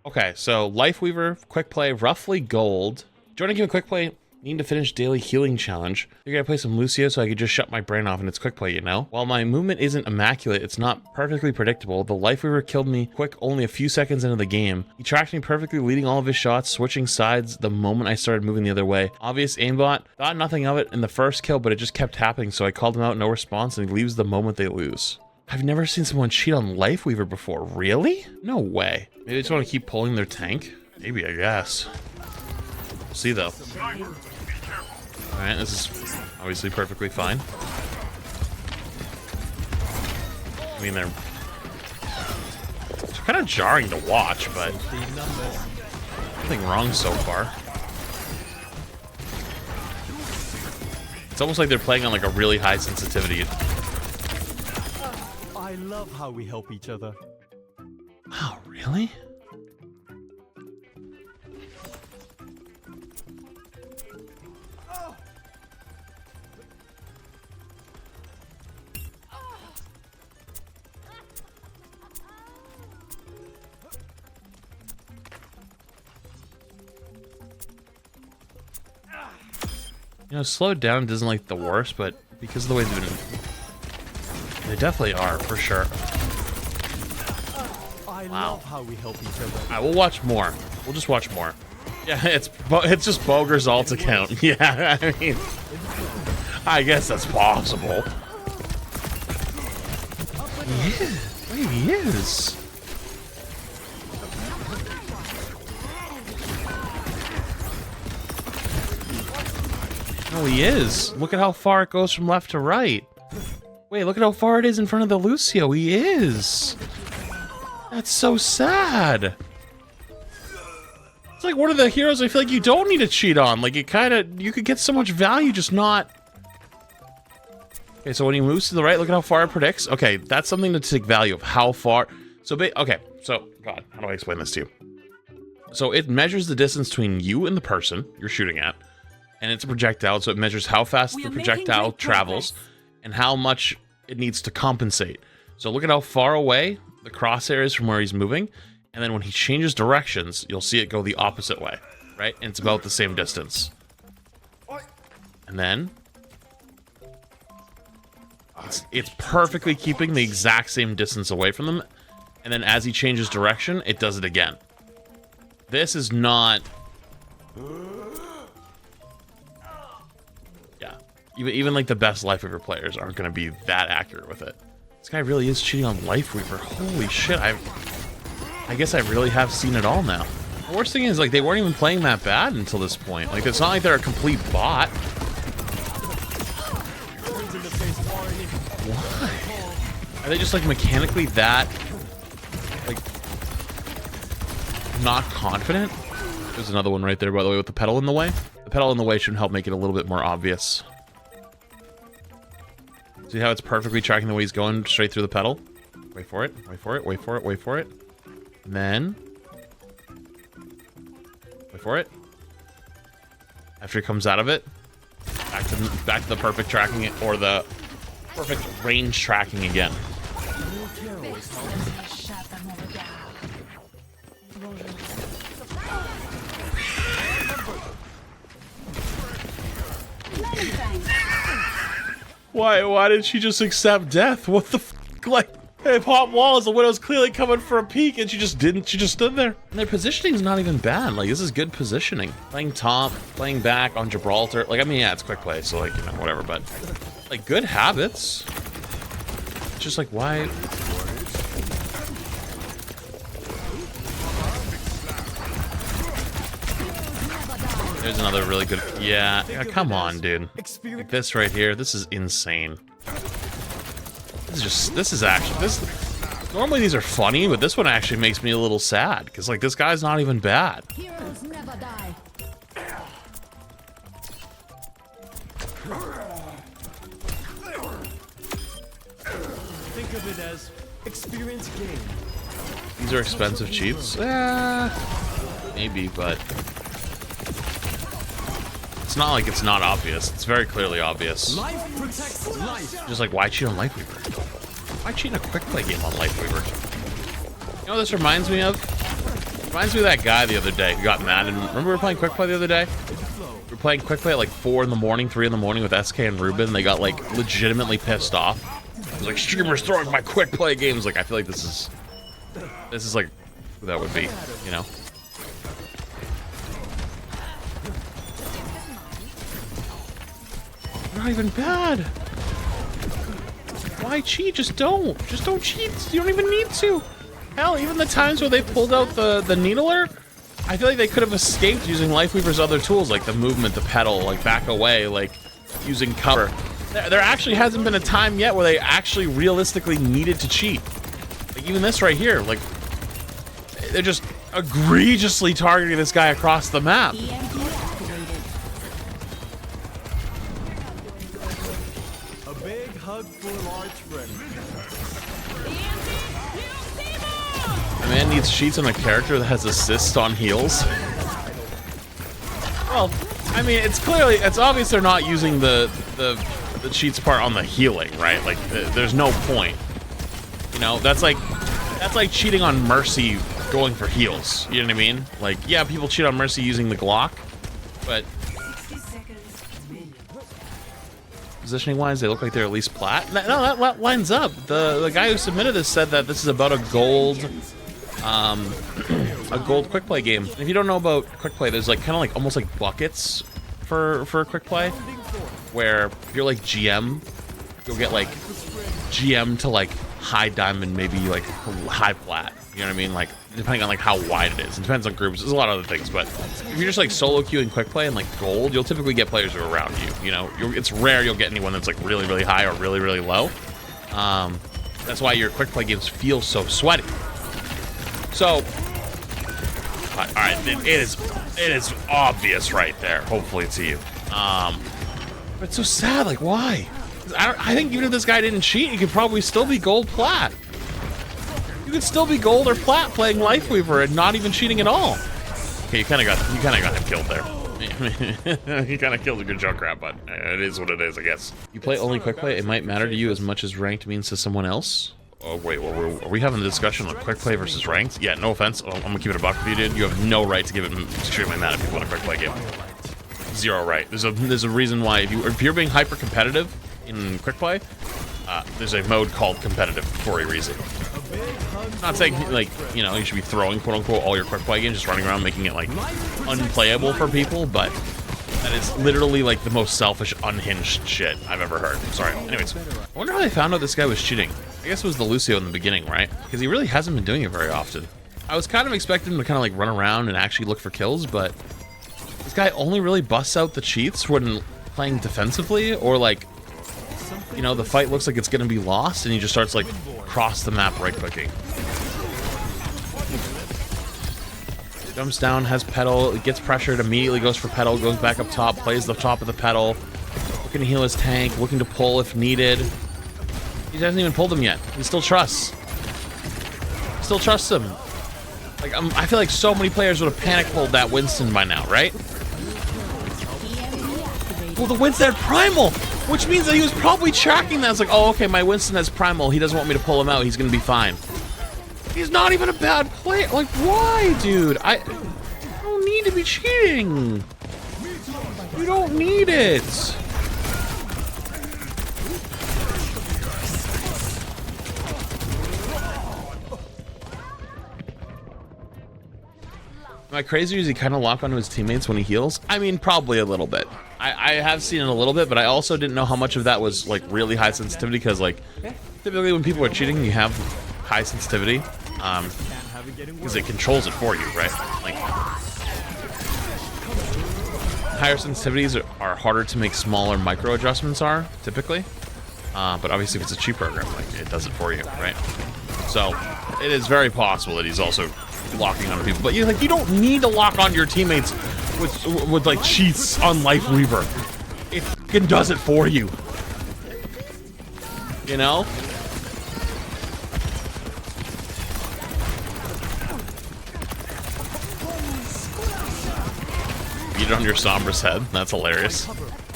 Okay, so Lifeweaver, quick play, roughly gold. Joining game a quick play, need to finish daily healing challenge. You're gonna play some Lucio so I could just shut my brain off and it's quick play, you know? While my movement isn't immaculate, it's not perfectly predictable. The Lifeweaver killed me quick only a few seconds into the game. He tracked me perfectly, leading all of his shots, switching sides the moment I started moving the other way. Obvious aimbot, thought nothing of it in the first kill, but it just kept happening, so I called him out, no response, and he leaves the moment they lose. I've never seen someone cheat on Lifeweaver before. Really? No way. Maybe they just want to keep pulling their tank? Maybe, I guess. We'll see though. Alright, this is obviously perfectly fine. I mean, they're kind of jarring to watch, but nothing wrong so far. It's almost like they're playing on like a really high sensitivity. I love how we help each other. Wow, really? You know, slowed down isn't like the worst, but because of the way they've been, they definitely are for sure. I love how we help each other. Alright, we'll watch more. We'll just watch more. Yeah, it's just Boger's alt account. Yeah, I mean, I guess that's possible. Yeah, he is. No, he is. Look at how far it goes from left to right. Wait, look at how far it is in front of the Lucio. He is. That's so sad. It's like one of the heroes I feel like you don't need to cheat on. Like, you could get so much value, just not. Okay, so when he moves to the right, look at how far it predicts. Okay, that's something to take value of how far. So, okay, so, God, how do I explain this to you? So it measures the distance between you and the person you're shooting at. And it's a projectile, so it measures how fast the projectile travels and how much it needs to compensate. So look at how far away the crosshair is from where he's moving, and then when he changes directions, you'll see it go the opposite way, right? And it's about the same distance. And then it's perfectly keeping the exact same distance away from them, and then as he changes direction, it does it again. This is not... Even like the best Lifeweaver players aren't going to be that accurate with it. This guy really is cheating on Lifeweaver. Holy shit, I guess I really have seen it all now. The worst thing is, like, they weren't even playing that bad until this point. Like, it's not like they're a complete bot. Why? Are they just, like, mechanically that, like, not confident? There's another one right there, by the way, with the pedal in the way. The pedal in the way should help make it a little bit more obvious. See how it's perfectly tracking the way he's going straight through the pedal? Wait for it, wait for it, wait for it, wait for it. And then... wait for it. After he comes out of it, back to the perfect tracking, or the perfect range tracking again. Why did she just accept death? What the f***? Like, hey, pop walls, the widow's clearly coming for a peek, and she just didn't. She just stood there. And their positioning's not even bad. Like, this is good positioning. Playing top, playing back on Gibraltar. Like, I mean, yeah, it's quick play, so, like, you know, whatever, but, like, good habits. It's just like, why? There's another really good... Yeah, come on, dude. Like this right here, this is insane. This is actually... Normally these are funny, but this one actually makes me a little sad. Because, like, this guy's not even bad. Heroes never die. Think of it as experience gain. These are expensive cheats? Maybe, but... it's not like it's not obvious. It's very clearly obvious. Life protects life. Just like, why cheat on Lifeweaver? Why cheat in a quick play game on Lifeweaver? You know what this reminds me of? Reminds me of that guy the other day who got mad. And remember we were playing quick play the other day? We were playing quick play at like 4 in the morning, 3 in the morning with SK and Ruben. They got like legitimately pissed off. It was like, streamers throwing my quick play games. Like, I feel like this is like who that would be, you know? Not even bad. Why cheat? Just don't cheat. You don't even need to. Hell, even the times where they pulled out the needler, I feel like they could have escaped using Lifeweaver's other tools, like the movement, the pedal, like back away, like using cover. There actually hasn't been a time yet where they actually realistically needed to cheat. Like even this right here, like they're just egregiously targeting this guy across the map. A big hug for a large friend. A man needs cheats on a character that has assists on heals. Well, I mean, it's obvious they're not using the cheats part on the healing, right? Like, there's no point. You know, that's like cheating on Mercy going for heals. You know what I mean? Like, yeah, people cheat on Mercy using the Glock, but positioning wise, they look like they're at least plat. No, that lines up. The guy who submitted this said that this is about a gold quick play game. And if you don't know about quick play, there's like kind of like almost like buckets for quick play, where if you're like GM, you'll get like GM to like high diamond, maybe like high plat. You know what I mean? Like depending on like how wide it is. It depends on groups. There's a lot of other things, but if you're just like solo queuing quick play and like gold, you'll typically get players who are around you. You know, it's rare you'll get anyone that's like really, really high or really, really low. That's why your quick play games feel so sweaty. So, all right, it is obvious right there. Hopefully to you. But it's so sad. Like, why? I think even if this guy didn't cheat, he could probably still be gold plat. You could still be gold or plat playing Lifeweaver and not even cheating at all. Okay, you kind of got him killed there. He kind of killed a good Junkrat, but it is what it is, I guess. You play only quick play, it might matter to you as much as ranked means to someone else. Oh wait, well, are we having a discussion on quick play versus ranked? Yeah, no offense. I'm gonna keep it a buck with you, dude. You have no right to give it extremely mad if you win a quick play game. Zero right. There's a reason why if you're being hyper competitive in quick play, there's a mode called competitive for a reason. I'm not saying like, you know, you should be throwing quote unquote all your quick play games, just running around making it like unplayable for people, but that is literally like the most selfish, unhinged shit I've ever heard. Sorry. Anyways, I wonder how they found out this guy was cheating. I guess it was the Lucio in the beginning, right? Because he really hasn't been doing it very often. I was kind of expecting him to kind of like run around and actually look for kills, but this guy only really busts out the cheats when playing defensively, or like, you know, the fight looks like it's gonna be lost and he just starts like cross the map right clicking. Jumps down, has pedal, gets pressured, immediately goes for pedal, goes back up top, plays the top of the pedal, looking to heal his tank, looking to pull if needed. He hasn't even pulled him yet. He still trusts. Still trusts him. Like, I feel like so many players would have panic pulled that Winston by now, right? Well, the Winston had Primal, which means that he was probably tracking that. It's like, oh, okay, my Winston has Primal. He doesn't want me to pull him out. He's going to be fine. He's not even a bad player. Like, why, dude? I don't need to be cheating. You don't need it. Am I crazy? Does he kind of lock onto his teammates when he heals? I mean, probably a little bit. I have seen it a little bit, but I also didn't know how much of that was like really high sensitivity, because like typically when people are cheating, you have high sensitivity because it controls it for you, right? Like higher sensitivities are harder to make smaller micro adjustments are typically, but obviously if it's a cheat program, like it does it for you, right? So it is very possible that he's also locking onto people, but you don't need to lock onto your teammates with like cheats on Lifeweaver. It fucking does it for you. You know? Beat it on your Sombra's head. That's hilarious.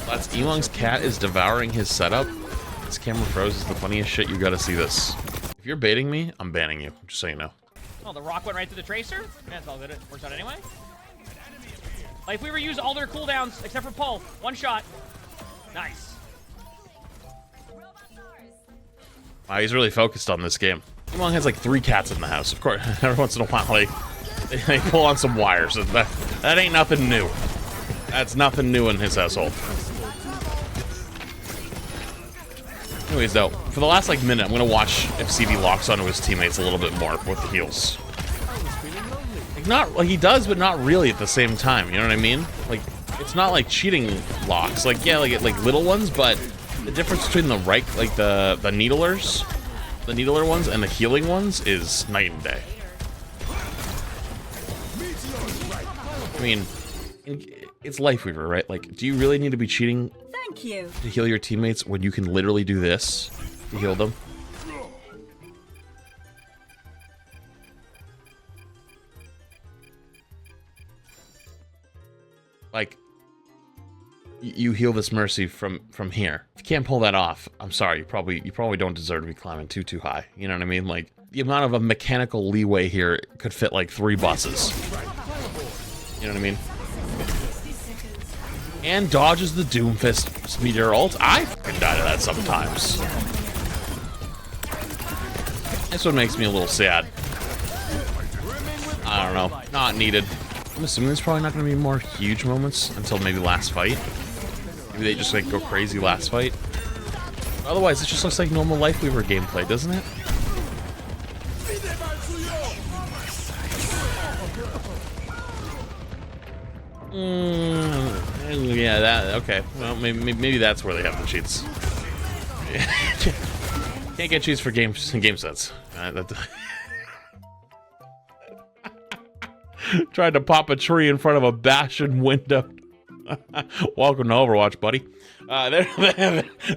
That's Elong's cat is devouring his setup. This camera froze is the funniest shit. You gotta see this. If you're baiting me, I'm banning you, just so you know. Oh, the rock went right through the tracer? Yeah, it's all good. It works out anyway. Lifeweaver used all their cooldowns except for Pull. One shot. Nice. Wow, he's really focused on this game. Long has like 3 cats in the house. Of course, every once in a while they pull on some wires. That ain't nothing new. That's nothing new in his household. Anyways, though, for the last like minute, I'm gonna watch if CD locks onto his teammates a little bit more with the heals. Like not like he does, but not really at the same time. You know what I mean? Like it's not like cheating locks. Like yeah, like little ones, but the difference between the right, like the needler ones and the healing ones is night and day. I mean, it's Lifeweaver, right? Like, do you really need to be cheating Thank you. to heal your teammates when you can literally do this to heal them? Like, you heal this Mercy from here. If you can't pull that off, I'm sorry, you probably don't deserve to be climbing too high. You know what I mean? Like, the amount of a mechanical leeway here could fit like 3 buses. You know what I mean? And dodges the Doomfist meteor ult. I fucking die to that sometimes. This one makes me a little sad. I don't know. Not needed. I'm assuming there's probably not going to be more huge moments until maybe last fight. Maybe they just like go crazy last fight. Otherwise, it just looks like normal Lifeweaver gameplay, doesn't it? Yeah, that okay. Well, maybe that's where they have the cheats. Can't get cheats for game sets. Tried to pop a tree in front of a Bastion window. Welcome to Overwatch, buddy.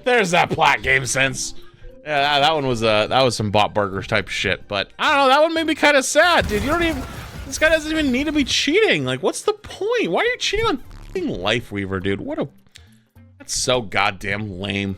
There's that plat game sense. Yeah, that one was some bot burgers type shit. But I don't know. That one made me kind of sad, dude. You don't even. This guy doesn't even need to be cheating. Like, what's the point? Why are you cheating on f***ing Lifeweaver, dude? That's so goddamn lame.